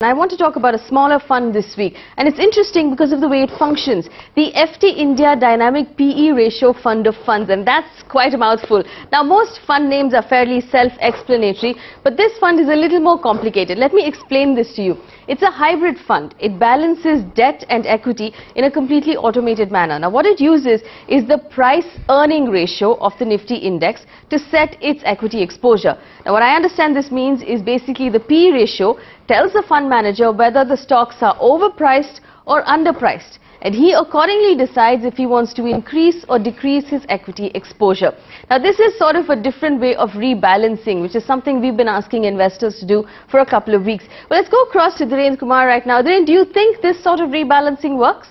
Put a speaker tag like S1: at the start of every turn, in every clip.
S1: I want to talk about a smaller fund this week, and it's interesting because of the way it functions. The FT India Dynamic PE Ratio Fund of Funds, and that's quite a mouthful. Now, most fund names are fairly self-explanatory, but this fund is a little more complicated. Let me explain this to you. It's a hybrid fund. It balances debt and equity in a completely automated manner. Now, what it uses is the price-earning ratio of the Nifty index to set its equity exposure. Now, what I understand this means is basically the PE ratio tells the fund manager whether the stocks are overpriced or underpriced, and he accordingly decides if he wants to increase or decrease his equity exposure. Now, this is sort of a different way of rebalancing, which is something we've been asking investors to do for a couple of weeks. Well, let's go across to Dhirendra Kumar right now. Dhirendra, do you think this sort of rebalancing works?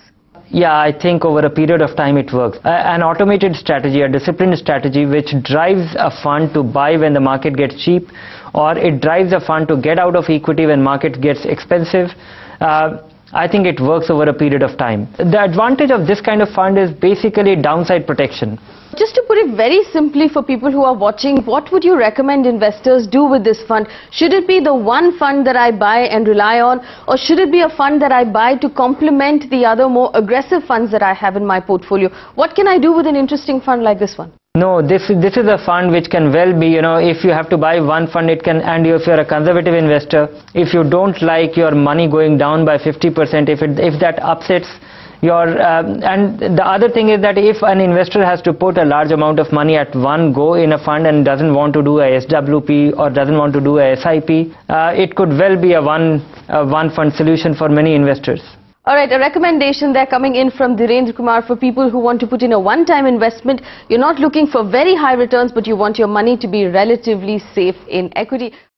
S2: Yeah, I think over a period of time it works. An automated strategy, a disciplined strategy which drives a fund to buy when the market gets cheap, or it drives a fund to get out of equity when market gets expensive. I think it works over a period of time. The advantage of this kind of fund is basically downside protection.
S1: Just to put it very simply for people who are watching, what would you recommend investors do with this fund? Should it be the one fund that I buy and rely on, or should it be a fund that I buy to complement the other more aggressive funds that I have in my portfolio? What can I do with an interesting fund like this one?
S2: No, this is a fund which can well be, if you have to buy one fund, it can, and if you're a conservative investor, if you don't like your money going down by 50%, if that upsets your, and the other thing is that if an investor has to put a large amount of money at one go in a fund and doesn't want to do a SWP or doesn't want to do a SIP, it could well be a one fund solution for many investors.
S1: All right, a recommendation there coming in from Dhirendra Kumar for people who want to put in a one-time investment. You're not looking for very high returns, but you want your money to be relatively safe in equity.